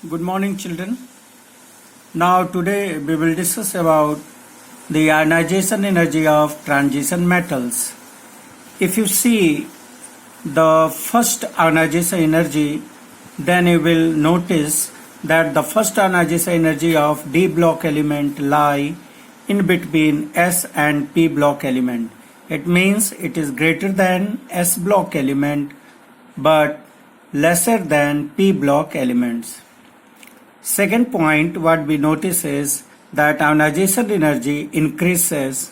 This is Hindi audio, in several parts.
Good morning, children. Now, today we will discuss about the ionization energy of transition metals. If you see the first ionization energy, then you will notice that the first ionization energy of D block element lie in between S and P block element. It means it is greater than S block element but lesser than P block elements. Second point, what we notice is that ionization energy increases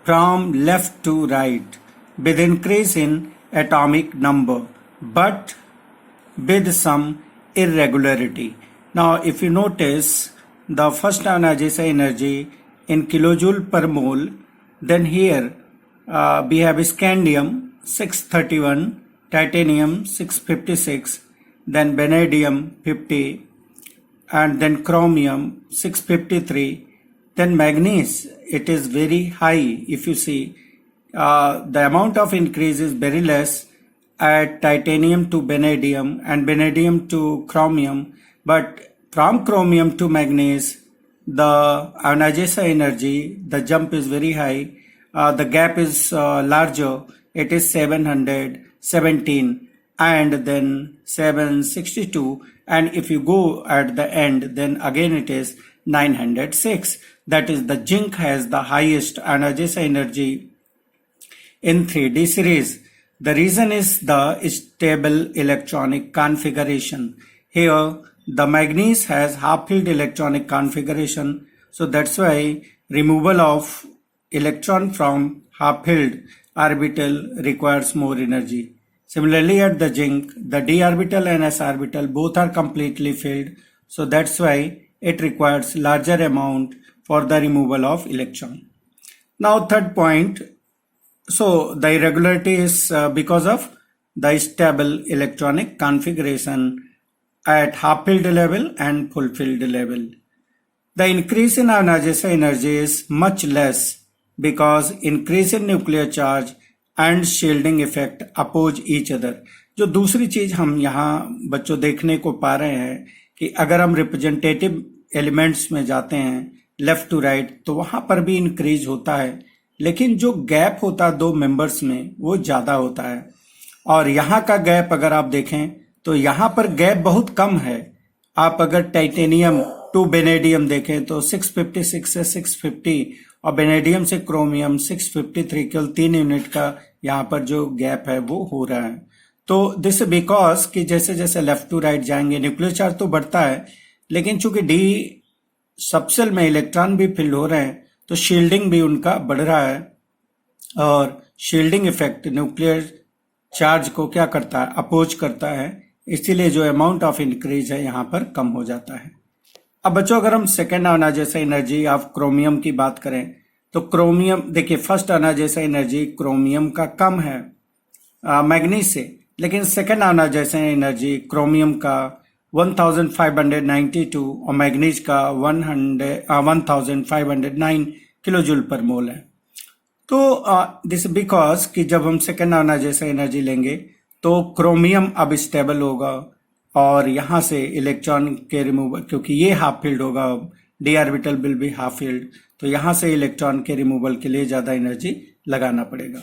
from left to right with increase in atomic number but with some irregularity. Now, if you notice the first ionization energy in kilojoule per mole, then here we have scandium 631, titanium 656, then vanadium 50, and then chromium 653, then manganese, it is very high. If you see the amount of increase is very less at titanium to vanadium and vanadium to chromium, but from chromium to manganese the ionization energy, the jump is very high, the gap is larger, it is 717 and then 762, and if you go at the end then again it is 906. That is, the zinc has the highest ionization energy in 3D series. The reason is the stable electronic configuration. Here the manganese has half-filled electronic configuration, so that's why removal of electron from half-filled orbital requires more energy. Similarly, at the zinc, the d orbital and s orbital both are completely filled, so that's why it requires larger amount for the removal of electron. Now, third point, so the irregularity is because of the stable electronic configuration at half-filled level and full-filled level. The increase in ionization energy is much less because increase in nuclear charge and shielding effect oppose each other. जो दूसरी चीज हम यहाँ बच्चों देखने को पा रहे हैं कि अगर हम रिप्रेजेंटेटिव एलिमेंट्स में जाते हैं लेफ्ट टू राइट तो वहां पर भी इंक्रीज होता है, लेकिन जो गैप होता है दो मेंबर्स में वो ज्यादा होता है. और यहाँ का गैप अगर आप देखें तो यहाँ पर गैप बहुत कम है. आप अगर टाइटेनियम टू वेनेडियम देखें तो 656 से 650 और वेनेडियम से क्रोमियम 653, केवल 3 यूनिट का यहाँ पर जो गैप है वो हो रहा है. तो दिस बिकॉज कि जैसे जैसे लेफ्ट टू राइट जाएंगे न्यूक्लियर चार्ज तो बढ़ता है, लेकिन चूंकि डी सबसेल में इलेक्ट्रॉन भी फिल हो रहे हैं तो शील्डिंग भी उनका बढ़ रहा है, और शील्डिंग इफेक्ट न्यूक्लियर चार्ज को क्या करता है, अपोज करता है, इसीलिए जो अमाउंट ऑफ इंक्रीज है यहाँ पर कम हो जाता है. अब बच्चों अगर हम second ionization energy of chromium की बात करें तो क्रोमियम देखिए फर्स्ट ionization एनर्जी क्रोमियम का कम है मैग्नीज से, लेकिन सेकेंड ionization एनर्जी क्रोमियम का 1592 और मैग्नीज का 1509 किलोजूल पर मोल है. तो दिस बिकॉज कि जब हम सेकेंड ionization एनर्जी लेंगे तो क्रोमियम अब स्टेबल होगा और यहाँ से इलेक्ट्रॉन के रिमूवल, क्योंकि ये हाफ फील्ड होगा, D orbital will be half field, तो यहाँ से इलेक्ट्रॉन के रिमूवल के लिए ज्यादा एनर्जी लगाना पड़ेगा.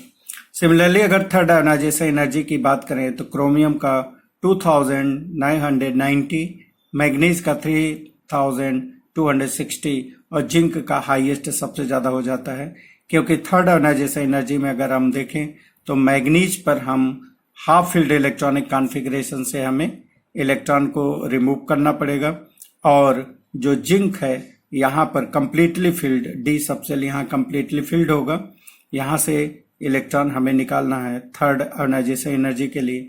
सिमिलरली अगर थर्ड ionization एनर्जी की बात करें तो क्रोमियम का 2990, मैग्नीज का 3260 और जिंक का हाईएस्ट सबसे ज्यादा हो जाता है, क्योंकि थर्ड ionization एनर्जी में अगर हम देखें तो मैग्नीज पर हम हाफ फील्ड इलेक्ट्रॉनिक कॉन्फ़िगरेशन से हमें इलेक्ट्रॉन को रिमूव करना पड़ेगा, और जो जिंक है यहाँ पर कंप्लीटली फील्ड, डी सबसेल यहाँ कंप्लीटली फील्ड होगा, यहाँ से इलेक्ट्रॉन हमें निकालना है थर्ड ionization एनर्जी के लिए,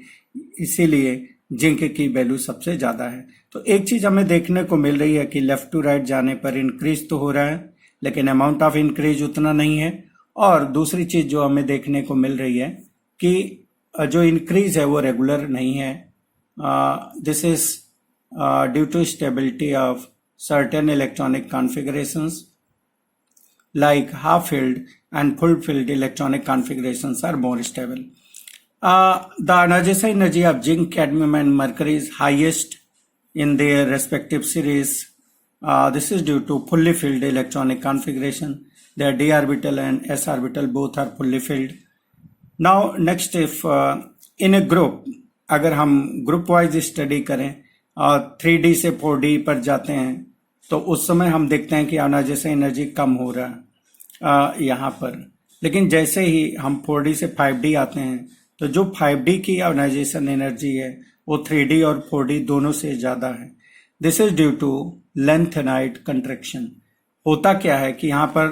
इसीलिए जिंक की वैल्यू सबसे ज्यादा है. तो एक चीज हमें देखने को मिल रही है कि लेफ्ट टू राइट जाने पर इंक्रीज तो हो रहा है लेकिन अमाउंट ऑफ इंक्रीज उतना नहीं है, और दूसरी चीज जो हमें देखने को मिल रही है कि जो इंक्रीज है वो रेगुलर नहीं है. This is due to stability of certain electronic configurations like half-filled and full-filled electronic configurations are more stable. The ionization energy of zinc, cadmium and mercury is highest in their respective series. This is due to fully filled electronic configuration. Their d orbital and s orbital both are fully filled. Now next, if in a group, अगर हम ग्रुप वाइज स्टडी करें और 3D से 4D पर जाते हैं तो उस समय हम देखते हैं कि आयोनाइजेशन एनर्जी कम हो रहा है यहाँ पर। लेकिन जैसे ही हम 4D से 5D आते हैं तो जो 5D की आयोनाइजेशन एनर्जी है वो 3D और 4D दोनों से ज़्यादा है। This is due to lanthanide contraction. होता क्या है कि यहाँ पर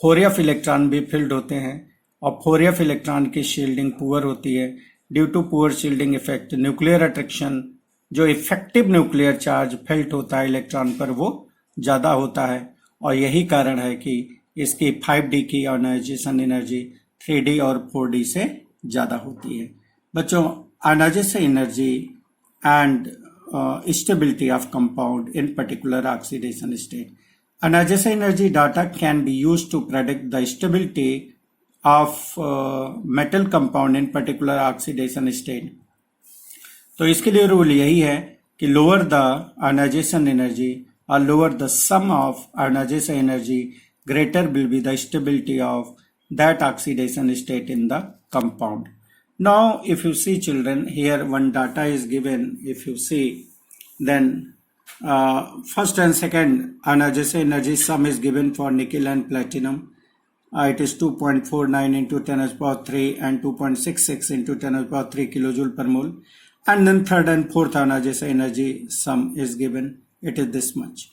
4f इलेक्ट्रॉन भी फिल्ड होते हैं और 4f इलेक्ट्रॉन की शील्डिंग पुअर होती है। Due to poor shielding effect nuclear attraction, जो इफेक्टिव न्यूक्लियर चार्ज फेल्ट होता है इलेक्ट्रॉन पर, वो ज़्यादा होता है और यही कारण है कि इसकी 5D की आयोनाइजेशन एनर्जी 3D और 4D से ज़्यादा होती है। बच्चों, ionisation energy and stability of compound, in particular oxidation state. Ionization energy data can be used to predict the stability of metal compound in particular oxidation state. तो इसके लिए रूल यही है कि lower the ionization energy or lower the sum of ionization energy, greater will be the stability of that oxidation state in the compound. Now, if you see children, here one data is given. If you see, then first and second ionization energy sum is given for nickel and platinum. It is 2.49 into 10 to the power 3 and 2.66 into 10 to the power 3 kilojoule per mole. And then third and fourth ionization energy sum is given. It is this much.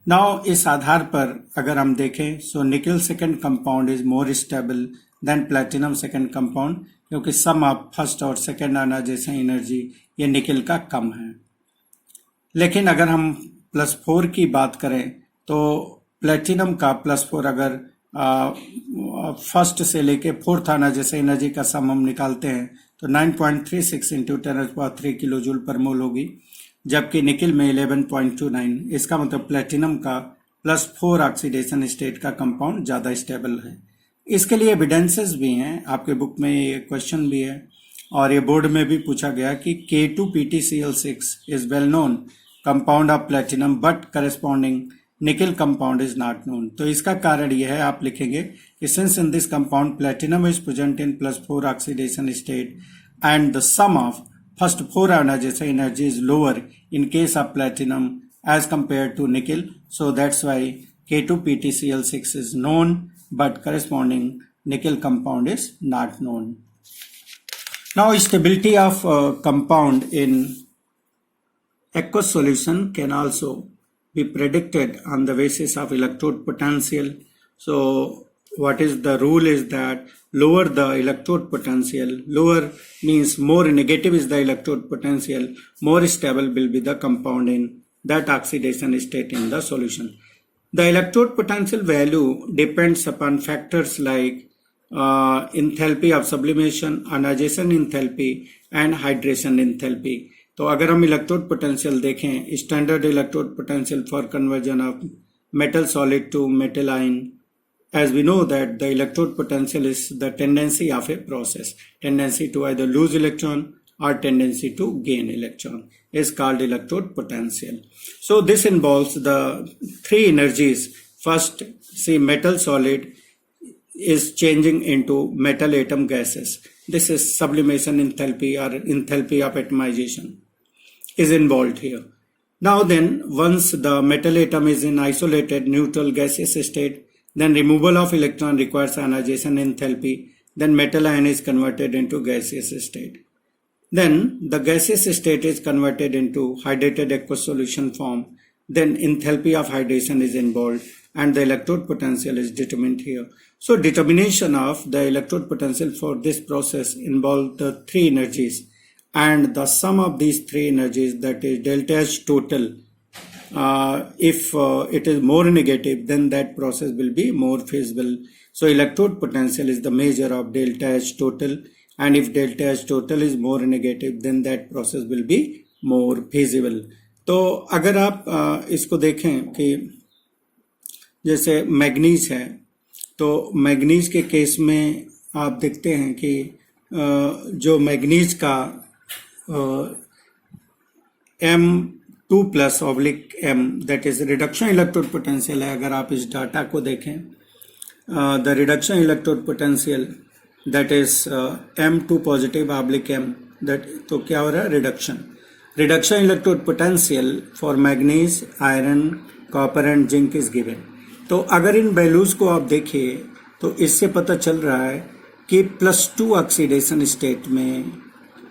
Now, इस आधार पर अगर हम देखें, so nickel second compound is more stable than platinum second compound, क्योंकि सम ऑफ फर्स्ट और सेकेंड आयोनाइजेशन एनर्जी ये निकल का कम है। लेकिन अगर हम +4 की बात करें तो प्लेटिनम का +4 अगर फर्स्ट से लेके फोर्थ आयोनाइजेशन एनर्जी का सम हम निकालते हैं तो 9.36 इंटू 10⁻³ किलो जूल पर मोल होगी, जबकि निकल में 11.29। इसका मतलब प्लेटिनम का +4 ऑक्सीडेशन स्टेट का कंपाउंड ज़्यादा स्टेबल है। इसके लिए एविडेंसेस भी हैं, आपके बुक में ये क्वेश्चन भी है और ये बोर्ड में भी पूछा गया कि K2PtCl6 is well known compound of platinum but corresponding nickel compound is not known. तो इसका कारण यह है, आप लिखेंगे कि since in this compound platinum is present in +4 oxidation state and the sum of first 4 ionisation energy is lower in case of platinum as compare to nickel, so that's why K2PtCl6 is known but corresponding nickel compound is not known. Now, stability of compound in aqueous solution can also be predicted on the basis of electrode potential. So, what is the rule is that lower the electrode potential, lower means more negative is the electrode potential, more stable will be the compound in that oxidation state in the solution. The electrode potential value depends upon factors like enthalpy of sublimation, ionization enthalpy and hydration enthalpy. तो अगर हम इलेक्ट्रोड पोटेंशियल देखें, standard electrode potential for conversion of metal solid to metal ion, as we know that the electrode potential is the tendency of a process, tendency to either lose electron or tendency to gain electron is called electrode potential. So this involves the 3 energies. First, see, metal solid is changing into metal atom gases. This is sublimation enthalpy or enthalpy of atomization is involved here. Now then, once the metal atom is in isolated neutral gaseous state, then removal of electron requires ionization enthalpy. Then metal ion is converted into gaseous state. Then the gaseous state is converted into hydrated aqueous solution form. Then enthalpy of hydration is involved and the electrode potential is determined here. So determination of the electrode potential for this process involves the 3 energies, and the sum of these 3 energies, that is delta H total, if it is more negative, then that process will be more feasible. So electrode potential is the measure of delta H total, and if delta H total is more negative, then that process will be more feasible. तो अगर आप इसको देखें कि जैसे मैग्नीज है, तो मैग्नीज के केस में आप देखते हैं कि जो मैग्नीज का 2 plus oblique m, that is reduction electrode potential है। अगर आप इस डाटा को देखें, the reduction electrode potential that is m2 positive oblique m, that तो क्या हो रहा है, reduction electrode potential for manganese, iron, copper and zinc is given. तो अगर इन वैल्यूज को आप देखिए तो इससे पता चल रहा है कि +2 ऑक्सीडेशन स्टेट में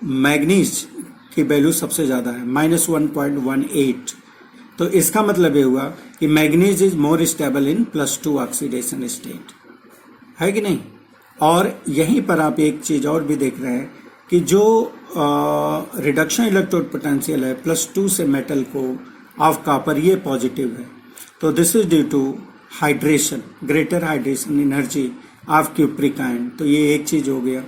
मैग्नीज की वैल्यू सबसे ज़्यादा है, -1.18। तो इसका मतलब ये हुआ कि manganese is more stable in +2 oxidation state, है कि नहीं। और यहीं पर आप एक चीज़ और भी देख रहे हैं कि जो रिडक्शन इलेक्ट्रोड पोटेंशियल है +2 से मेटल को ऑफ कॉपर, ये पॉजिटिव है। तो this is due to hydration, greater hydration energy of cupric ion. तो ये एक चीज हो गया।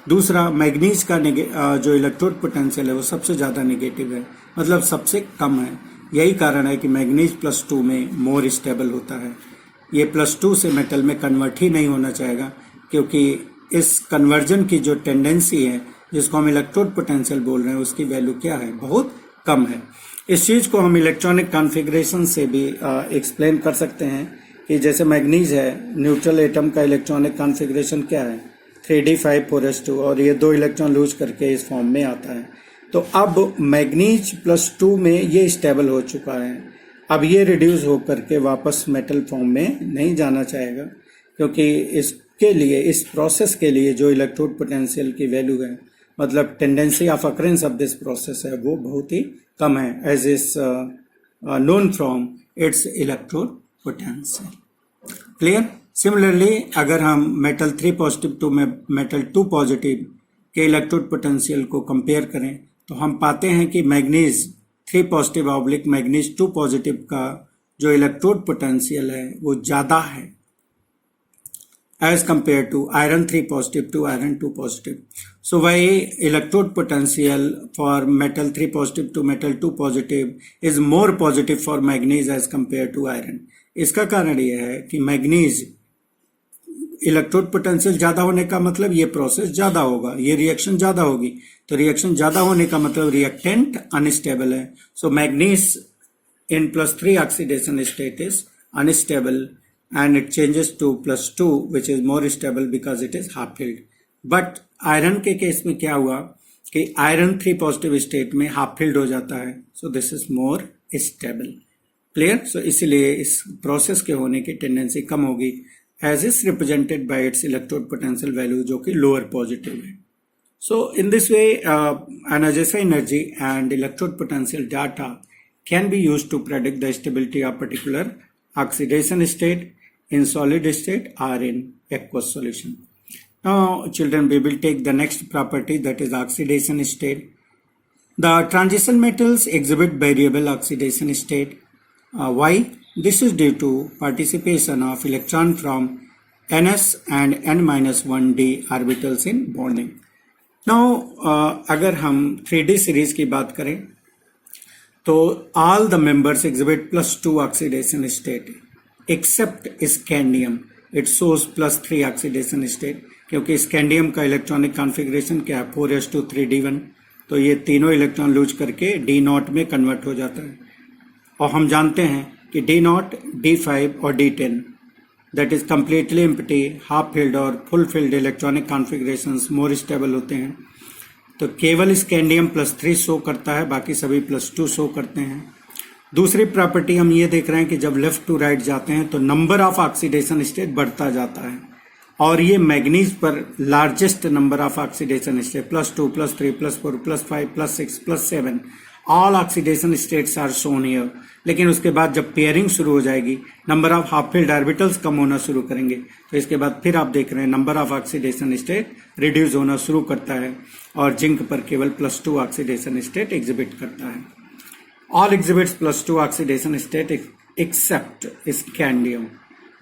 दूसरा, मैग्नीज का जो इलेक्ट्रोड पोटेंशियल है वो सबसे ज़्यादा नेगेटिव है, मतलब सबसे कम है। यही कारण है कि मैग्नीज +2 में मोर स्टेबल होता है। ये +2 से मेटल में कन्वर्ट ही नहीं होना चाहेगा, क्योंकि इस कन्वर्जन की जो टेंडेंसी है, जिसको हम इलेक्ट्रोड पोटेंशियल बोल रहे हैं, उसकी वैल्यू क्या है, बहुत कम है। इस चीज़ को हम इलेक्ट्रॉनिक कॉन्फ़िगरेशन से भी एक्सप्लेन कर सकते हैं कि जैसे मैग्नीज है, न्यूट्रल एटम का इलेक्ट्रॉनिक कॉन्फ़िगरेशन क्या है, 3d5 4s2, और ये 2 इलेक्ट्रॉन लूज करके इस फॉर्म में आता है। तो अब मैग्नीज +2 में ये स्टेबल हो चुका है। अब ये रिड्यूस हो करके वापस मेटल फॉर्म में नहीं जाना चाहेगा, क्योंकि इसके लिए, इस प्रोसेस के लिए जो इलेक्ट्रोड पोटेंशियल की वैल्यू है, मतलब tendency of occurrence of this process है, वो बहुत ही कम है, as is known from its electrode potential. Clear. Similarly अगर हम metal 3 positive to metal 2 positive के इलेक्ट्रोड पोटेंशियल को कंपेयर करें तो हम पाते हैं कि manganese 3 positive oblique manganese 2 positive का जो इलेक्ट्रोड पोटेंशियल है वो ज़्यादा है as compare to iron 3 positive to iron 2 positive. सो वही electrode potential for metal 3 positive to metal 2 positive is more positive for manganese as compare to iron. इसका कारण यह है कि मैग्नीज इलेक्ट्रोड पोटेंशियल ज्यादा होने का मतलब ये प्रोसेस ज्यादा होगा, ये रिएक्शन ज्यादा होगी। तो रिएक्शन ज्यादा होने का मतलब रिएक्टेंट अनस्टेबल है। सो manganese in +3 oxidation state is unstable and it changes to +2 which is more stable because it is half filled. But iron के केस में क्या हुआ कि आयरन 3 पॉजिटिव स्टेट में हाफ फिल्ड हो जाता है, so this is more stable. Clear. So इसलिए इस प्रोसेस के होने की टेंडेंसी कम होगी as is represented by its electrode potential value जो कि लोअर पॉजिटिव है। So in this way, ionization energy and electrode potential data can be used to predict the stability of particular oxidation state in solid state or in aqueous solution. Now, children, we will take the next property, that is oxidation state. The transition metals exhibit variable oxidation state. Why? This is due to participation of electron from ns and n-1d orbitals in bonding. Now, अगर हम 3D सीरीज की बात करें तो all the members exhibit +2 oxidation state except scandium. It shows +3 oxidation state क्योंकि स्कैंडियम का इलेक्ट्रॉनिक कॉन्फ़िगरेशन क्या है, 4s2 3d1। तो ये तीनों इलेक्ट्रॉन लूज करके d0 में कन्वर्ट हो जाता है। और हम जानते हैं कि d0, d5 और d10 that is completely empty, half filled और full filled electronic configurations more stable होते हैं। तो केवल स्कैंडियम +3 शो करता है, बाकी सभी +2 शो करते हैं। दूसरी प्रॉपर्टी हम ये देख रहे हैं कि जब लेफ्ट टू राइट जाते हैं तो नंबर ऑफ ऑक्सीडेशन स्टेट बढ़ता जाता है और ये मैग्नीज पर largest number of oxidation state +2, +3, +4, +5, +6, +7 all oxidation states are shown here. लेकिन उसके बाद जब पेयरिंग शुरू हो जाएगी, number of half filled orbitals कम होना शुरू करेंगे, तो इसके बाद फिर आप देख रहे हैं number of oxidation state reduce होना शुरू करता है और जिंक पर केवल +2 ऑक्सीडेशन स्टेट एग्जिबिट करता है। All exhibits +2 oxidation state except scandium.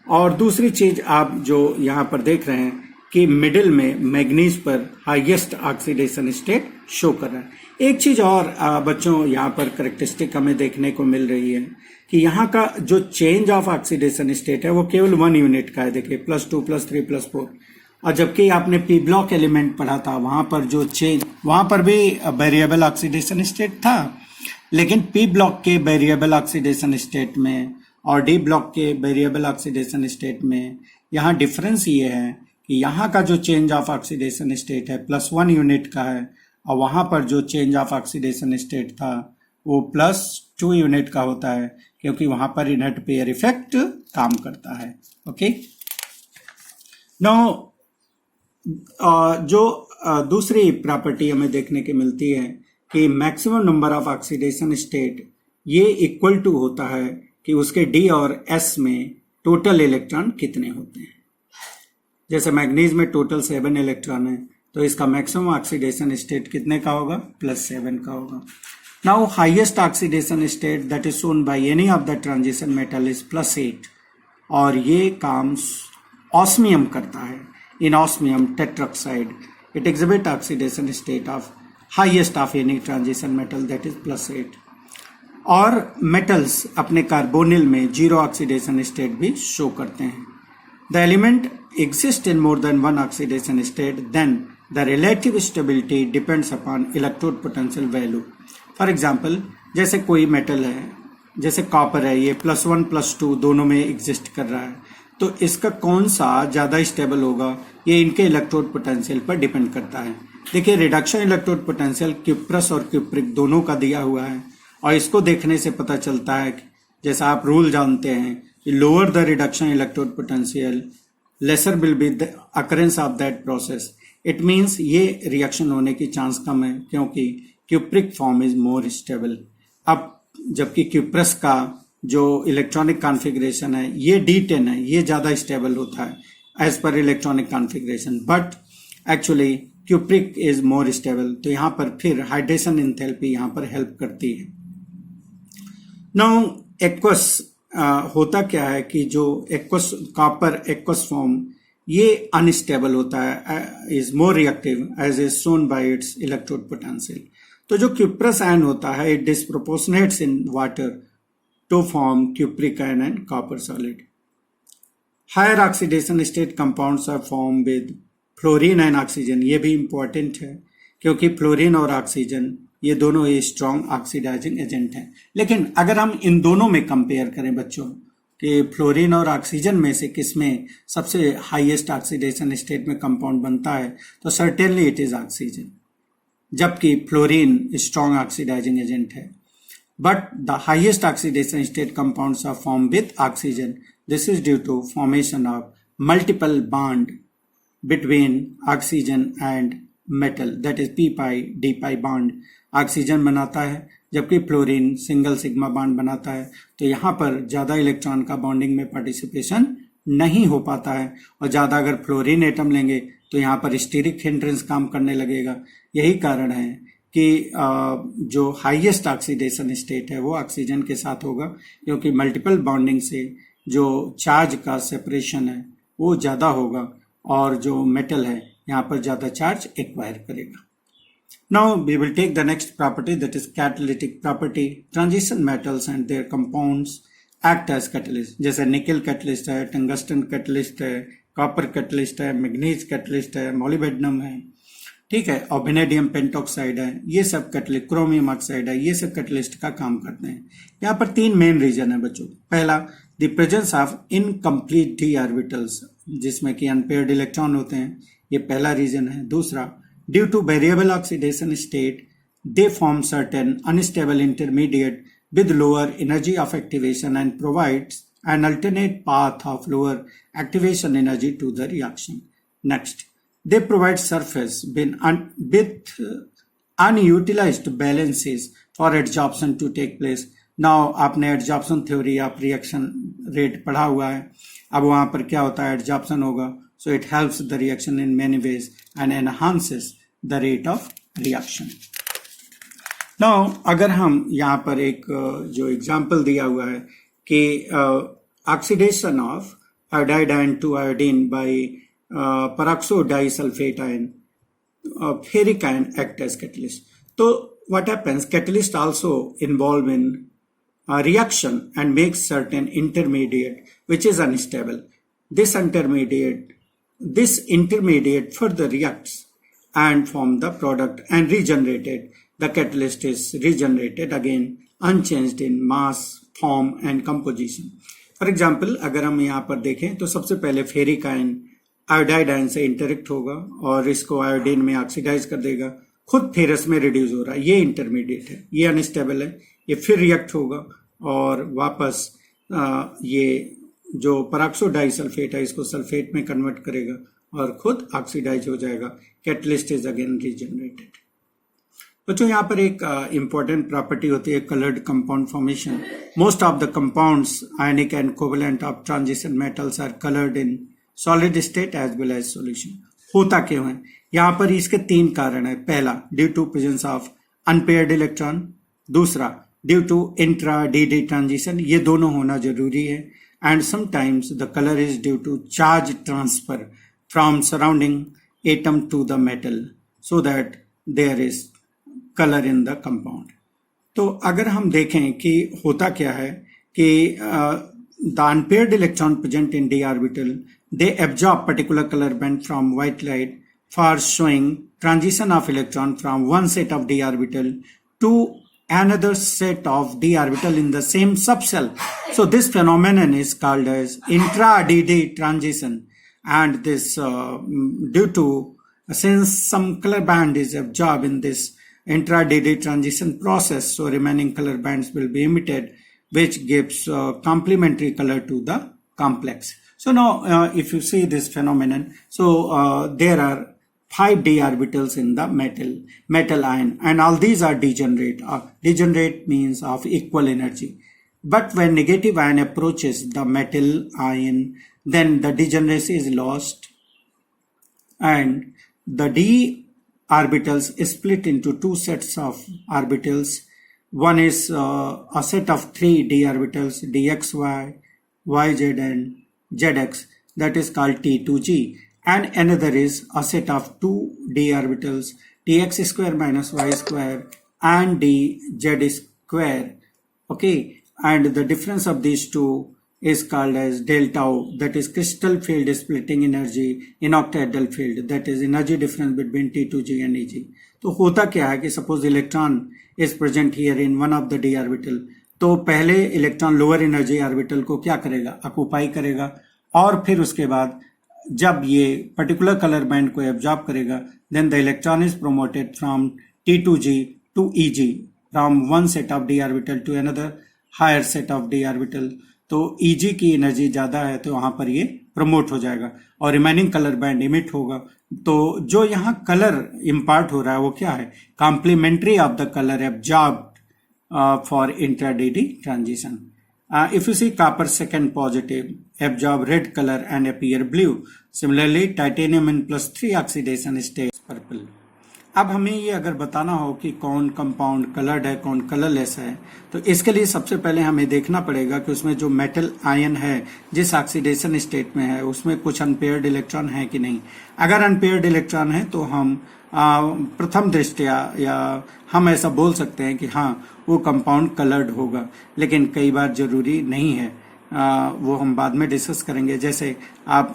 और दूसरी चीज आप जो यहाँ पर देख रहे हैं कि मिडिल में मैग्नीज पर हाईएस्ट ऑक्सीडेशन स्टेट शो कर रहा है। एक चीज और बच्चों यहाँ पर करेक्टरिस्टिक हमें देखने को मिल रही है कि यहाँ का जो चेंज ऑफ ऑक्सीडेशन स्टेट है वो केवल 1 यूनिट का है। देखिए +2, +3, +4। और जबकि आपने पी ब्लॉक एलिमेंट पढ़ा था, वहां पर जो चेंज, वहां पर भी वेरिएबल ऑक्सीडेशन स्टेट था, लेकिन पी ब्लॉक के वेरिएबल ऑक्सीडेशन स्टेट में और डी ब्लॉक के वेरिएबल ऑक्सीडेशन स्टेट में यहाँ डिफरेंस ये है कि यहाँ का जो चेंज ऑफ ऑक्सीडेशन स्टेट है +1 यूनिट का है और वहाँ पर जो चेंज ऑफ ऑक्सीडेशन स्टेट था वो +2 यूनिट का होता है, क्योंकि वहाँ पर इनर्ट पेयर इफेक्ट काम करता है। ओके, नाउ जो दूसरी प्रॉपर्टी हमें देखने की मिलती है कि maximum number of oxidation state ये इक्वल टू होता है कि उसके डी और एस में टोटल इलेक्ट्रॉन कितने होते हैं। जैसे मैग्नीज में टोटल 7 इलेक्ट्रॉन है, तो इसका मैक्सिमम ऑक्सीडेशन स्टेट कितने का होगा? +7 का होगा। Now highest oxidation state that is shown by any of the transition metal is +8, और ये काम ऑस्मियम करता है। इन osmium टेट्राक्साइड it exhibit oxidation state of highest of any transition metal that is +8, और metals अपने कार्बोनिल में 0 ऑक्सीडेशन स्टेट भी शो करते हैं। The element exists in more than one oxidation state, then the relative stability depends upon electrode potential value. For example, जैसे कोई मेटल है, जैसे कॉपर है, ये +1 +2 दोनों में एग्जिस्ट कर रहा है, तो इसका कौन सा ज़्यादा स्टेबल होगा ये इनके इलेक्ट्रोड पोटेंशियल पर डिपेंड करता है। देखिए, रिडक्शन इलेक्ट्रोड पोटेंशियल क्यूप्रस और क्यूप्रिक दोनों का दिया हुआ है, और इसको देखने से पता चलता है कि जैसा आप रूल जानते हैं कि lower the reduction electrode potential laser will be the occurrence of that process. It means ये रिएक्शन होने की चांस कम है, क्योंकि cupric form is more stable. अब जबकि क्यूप्रस का जो इलेक्ट्रॉनिक कॉन्फ़िगरेशन है ये D10 है, ये ज़्यादा स्टेबल होता है as per electronic configuration, but actually cupric is more stable. तो यहाँ पर फिर हाइड्रेशन एंथैल्पी यहाँ पर हेल्प करती है। नाउ एक्वस होता क्या है कि जो एक्वस कॉपर एक्वस फॉर्म ये अनस्टेबल होता है, is more reactive as is shown by its electrode potential. तो जो क्यूप्रस आयन होता है it disproportionates in water to form cupric ion and copper solid. Higher oxidation state compounds are formed with fluorine and oxygen. ये भी important है, क्योंकि फ्लोरीन और ऑक्सीजन ये दोनों ये स्ट्रॉन्ग ऑक्सीडाइजिंग एजेंट हैं। लेकिन अगर हम इन दोनों में कंपेयर करें बच्चों कि फ्लोरीन और ऑक्सीजन में से किस में सबसे हाईएस्ट ऑक्सीडेशन स्टेट में कंपाउंड बनता है, तो सर्टेनली इट इज ऑक्सीजन, जबकि फ्लोरीन स्ट्रॉन्ग ऑक्सीडाइजिंग एजेंट है। But the highest oxidation state compounds are formed with oxygen. This is due to formation of multiple bond between oxygen and metal, that is p pi d pi bond. Oxygen बनाता है, जबकि फ्लोरीन सिंगल सिग्मा बॉन्ड बनाता है। तो यहाँ पर ज़्यादा इलेक्ट्रॉन का बॉन्डिंग में पार्टिसिपेशन नहीं हो पाता है, और ज़्यादा अगर फ्लोरीन एटम लेंगे तो यहाँ पर स्टीरिक हिंड्रेंस काम करने लगेगा। यही कारण है कि जो हाईएस्ट ऑक्सीडेशन स्टेट है वो ऑक्सीजन के साथ होगा, क्योंकि मल्टीपल बॉन्डिंग से जो चार्ज का सेपरेशन है वो ज़्यादा होगा, और जो मेटल है यहाँ पर ज़्यादा चार्ज एक्वायर करेगा। Now we will take the next property that is catalytic property. Transition metals and their compounds act as catalyst. जैसे निकल कैटलिस्ट है, टंगस्टन कैटलिस्ट है, कॉपर कैटलिस्ट है, मैग्नीज कैटलिस्ट है, मोलिब्डेनम है, ठीक है, और वेनेडियम पेंटॉक्साइड है, ये सब कैटलिस्ट, क्रोमियम ऑक्साइड है, ये सब कैटलिस्ट का काम करते हैं। यहाँ पर 3 मेन रीजन है बच्चों। पहला, the presence of incomplete D orbitals, जिसमें कि अनपेयर्ड इलेक्ट्रॉन होते हैं, ये पहला रीजन है। दूसरा, due two variable oxidation state they form certain unstable intermediate with lower energy of activation and provides an alternate path of lower activation energy to the reaction. Next, they provide surface with unutilized balances for adsorption to take place. Now, आपने adsorption theory आप reaction rate पढ़ा हुआ है। अब वहाँ पर क्या होता है, adsorption होगा, so it helps the reaction in many ways and enhances the rate of reaction. Now अगर हम यहाँ पर एक जो एग्जाम्पल दिया हुआ है कि oxidation of iodide ion to iodine by peroxo disulphate ion, ferric ion act as catalyst. तो what happens, catalyst also involve in reaction and makes certain intermediate which is unstable. This intermediate further reacts and form the product and regenerated. The catalyst is regenerated again unchanged in mass, form and composition. For example अगर हम यहाँ पर देखें तो सबसे पहले फेरिक आयन आयोडाइड आयन से इंटरेक्ट होगा और इसको आयोडीन में ऑक्सीडाइज कर देगा, खुद फेरस में रिड्यूस हो रहा है, ये इंटरमीडिएट है, ये अनस्टेबल है, ये फिर रिएक्ट होगा और वापस ये जो परऑक्सो डाइसल्फेट है इसको सल्फेट में कन्वर्ट करेगा और खुद ऑक्सीडाइज हो जाएगा। Catalyst is again regenerated. बच्चों यहाँ पर एक इंपॉर्टेंट प्रॉपर्टी होती है coloured compound formation. Most of the compounds ionic and covalent of transition metals are coloured in solid state as well as solution. होता क्यों है? यहाँ पर इसके 3 कारण है। पहला, due to presence of unpaired electron. दूसरा, due to intra d transition, ये दोनों होना जरूरी है। And sometimes the colour is due to charge transfer from surrounding atom to the metal so that there is colour in the compound. तो अगर हम देखें कि होता क्या है कि the unpaired electron present in d orbital they absorb particular color band from white light for showing transition of electron from one set of d orbital to another set of d orbital in the same subcell. So this phenomenon is called as intra-dd transition, and this due to since some color band is absorbed in this intra-dd transition process, so remaining color bands will be emitted, which gives complementary color to the complex. So now if you see this phenomenon, so there are 5 d orbitals in the metal ion, and all these are degenerate. Degenerate means of equal energy. But when negative ion approaches the metal ion, then the degeneracy is lost and the d orbitals is split into 2 sets of orbitals. One is a set of 3 d orbitals, dxy, yz and zx, that is called T2g, and another is a set of 2 d orbitals, dx square minus y square and dz square. Okay, and the difference of these two is called as del tau, that is crystal field splitting energy in octahedral field, that is energy difference between T2g and Eg. तो होता क्या है कि suppose electron is present here in one of the D orbital, तो पहले इलेक्ट्रॉन लोअर एनर्जी ऑर्बिटल को क्या करेगा? ऑक्यूपाई करेगा, और फिर उसके बाद जब ये पर्टिकुलर कलर बैंड को एब्जॉर्ब करेगा, then the electron is promoted from T2g to Eg, from one set of D orbital to another higher set of D orbital. तो Eg की एनर्जी ज्यादा है तो वहां पर ये प्रमोट हो जाएगा और रिमेनिंग कलर बैंड इमिट होगा। तो जो यहाँ कलर इम्पार्ट हो रहा है वो क्या है? Complementary of the colour absorb for intra-dd transition. If you see copper second positive absorb red color and appear blue. Similarly, titanium in +3 oxidation states purple. अब हमें ये अगर बताना हो कि कौन कंपाउंड कलर्ड है कौन कलरलेस है, तो इसके लिए सबसे पहले हमें देखना पड़ेगा कि उसमें जो मेटल आयन है जिस ऑक्सीडेशन स्टेट में है उसमें कुछ अनपेयर्ड इलेक्ट्रॉन है कि नहीं। अगर अनपेयर्ड इलेक्ट्रॉन है तो हम प्रथम दृष्टया या हम ऐसा बोल सकते हैं कि हाँ वो कंपाउंड कलर्ड होगा, लेकिन कई बार जरूरी नहीं है। वो हम बाद में डिस्कस करेंगे। जैसे आप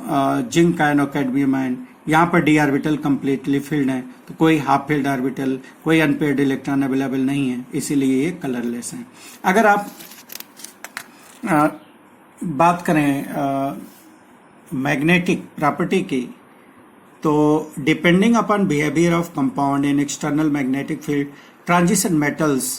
जिंक आयन और कैडमियम आयन, यहाँ पर डी ऑर्बिटल कंप्लीटली फिल्ड है, तो कोई हाफ फिल्ड ऑर्बिटल, कोई अनपेयर्ड इलेक्ट्रॉन अवेलेबल नहीं है, इसीलिए ये कलरलेस है। अगर आप बात करें मैग्नेटिक प्रॉपर्टी की, तो depending upon behaviour of compound in external magnetic field, transition metals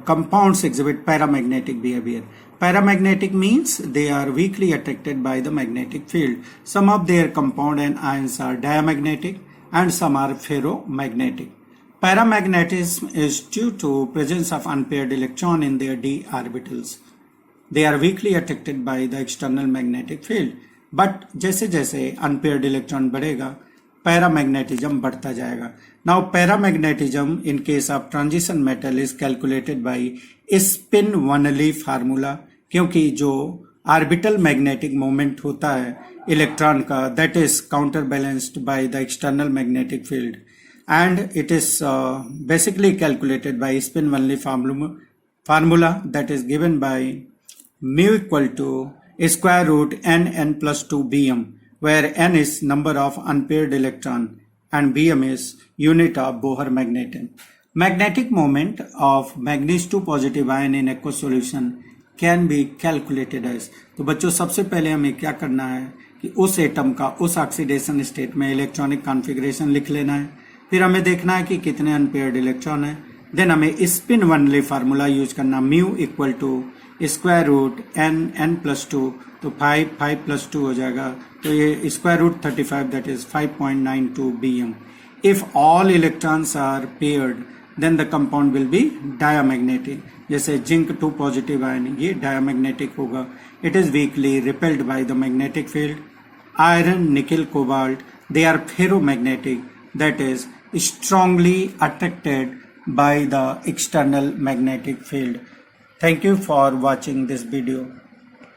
compounds exhibit paramagnetic behavior. Paramagnetic means they are weakly attracted by the magnetic field. Some of their compound and ions are diamagnetic and some are ferromagnetic. Paramagnetism is due to presence of unpaired electron in their d orbitals. They are weakly attracted by the external magnetic field. But जैसे जैसे unpaired electron बढ़ेगा, paramagnetism बढ़ता जाएगा. Now paramagnetism in case of transition metal is calculated by spin-Wanley formula, क्योंकि जो ऑर्बिटल मैग्नेटिक मोमेंट होता है इलेक्ट्रॉन का, that is counterbalanced by the external magnetic field, and it is basically calculated by spin-Wanley formula that is given by mu equal to square root n plus 2 bm, where n is number of unpaired electron and bm is unit of Bohr magnetism. Magnetic moment of manganese 2 positive ion in aqueous solution can be calculated as। तो बच्चों सबसे पहले हमें क्या करना है कि उस एटम का उस ऑक्सीडेशन स्टेट में इलेक्ट्रॉनिक कॉन्फ़िगरेशन लिख लेना है, फिर हमें देखना है कि कितने अनपेयर्ड इलेक्ट्रॉन है, देन हमें स्पिन वनली फार्मूला यूज करना, mu equal to square root n plus 2, तो 5 प्लस 2 हो जाएगा, तो ये square root 35 that is 5.92 bm। If all electrons are paired then the compound will be diamagnetic. जैसे जिंक 2 पॉजिटिव आयन ये डायामैग्नेटिक होगा, it is weekly repelled by the magnetic field. Iron, निकल, cobalt they are ferromagnetic, that is strongly attracted by the external magnetic field. Thank you for watching this video.